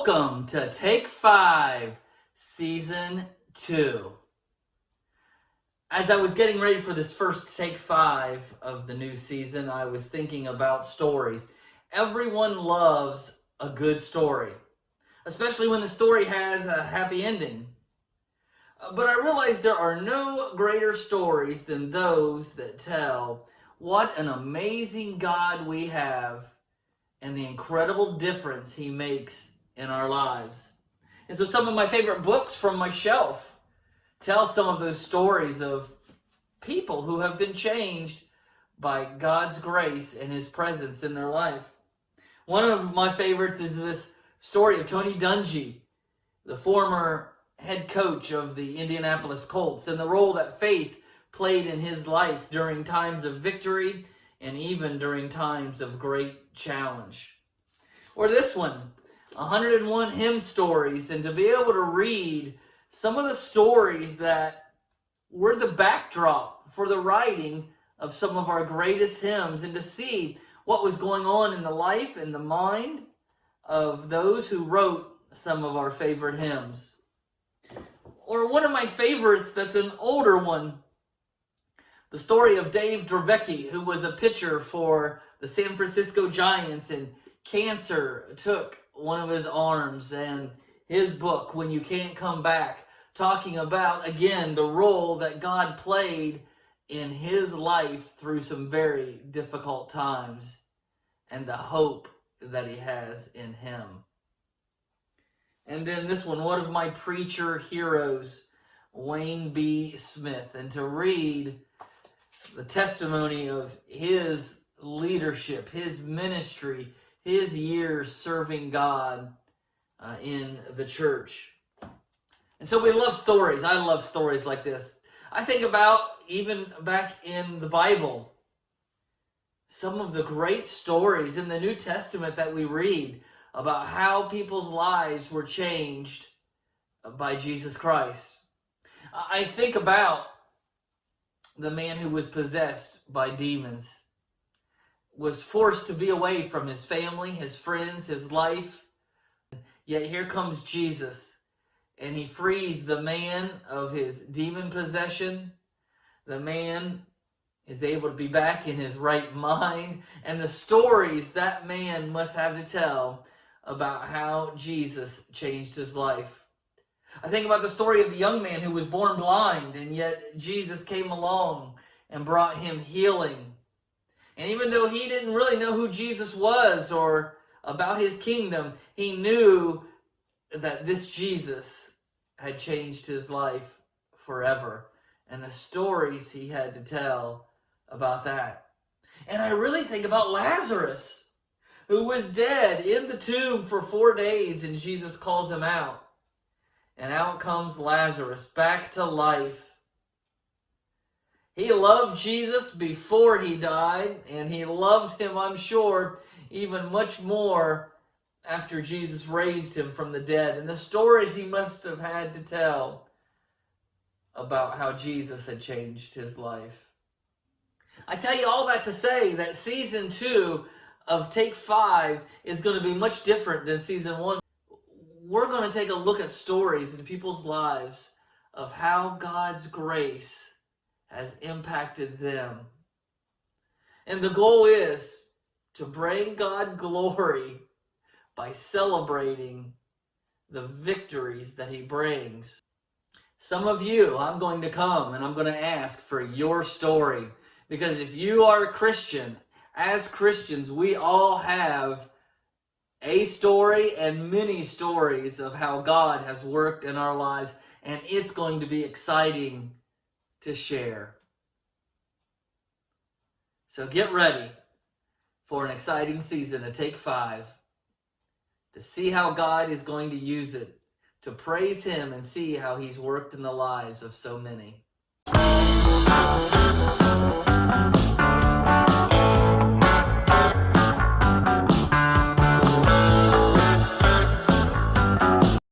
Welcome to Take 5, Season 2. As I was getting ready for this first Take 5 of the new season, I was thinking about stories. Everyone loves a good story, especially when the story has a happy ending. But I realized there are no greater stories than those that tell what an amazing God we have and the incredible difference He makes in our lives. And so some of my favorite books from my shelf tell some of those stories of people who have been changed by God's grace and His presence in their life. One of my favorites is this story of Tony Dungy, the former head coach of the Indianapolis Colts, and the role that faith played in his life during times of victory and even during times of great challenge. Or this one, 101 hymn stories, and to be able to read some of the stories that were the backdrop for the writing of some of our greatest hymns, and to see what was going on in the life and the mind of those who wrote some of our favorite hymns. Or one of my favorites that's an older one, the story of Dave Dravecky, who was a pitcher for the San Francisco Giants, and cancer took one of his arms, and his book, When You Can't Come Back, talking about, again, the role that God played in his life through some very difficult times and the hope that he has in Him. And then this one of my preacher heroes, Wayne B. Smith, and to read the testimony of his leadership, his ministry, his years serving God in the church. And so we love stories. I love stories like this. I think about, even back in the Bible, some of the great stories in the New Testament that we read about how people's lives were changed by Jesus Christ. I think about the man who was possessed by demons, was forced to be away from his family, his friends, his life. Yet here comes Jesus, and He frees the man of his demon possession. The man is able to be back in his right mind, and the stories that man must have to tell about how Jesus changed his life. I think about the story of the young man who was born blind, and yet Jesus came along and brought him healing. And even though he didn't really know who Jesus was or about His kingdom, he knew that this Jesus had changed his life forever, and the stories he had to tell about that. And I really think about Lazarus, who was dead in the tomb for 4 days, and Jesus calls him out. And out comes Lazarus, back to life. He loved Jesus before he died, and he loved Him, I'm sure, even much more after Jesus raised him from the dead. And the stories he must have had to tell about how Jesus had changed his life. I tell you all that to say that Season 2 of Take 5 is going to be much different than Season 1. We're going to take a look at stories in people's lives of how God's grace has impacted them. And the goal is to bring God glory by celebrating the victories that He brings. Some of you, I'm going to come and I'm going to ask for your story. Because if you are a Christian, as Christians, we all have a story and many stories of how God has worked in our lives. And it's going to be exciting to share. So get ready for an exciting season of Take 5 to see how God is going to use it to praise Him and see how He's worked in the lives of so many.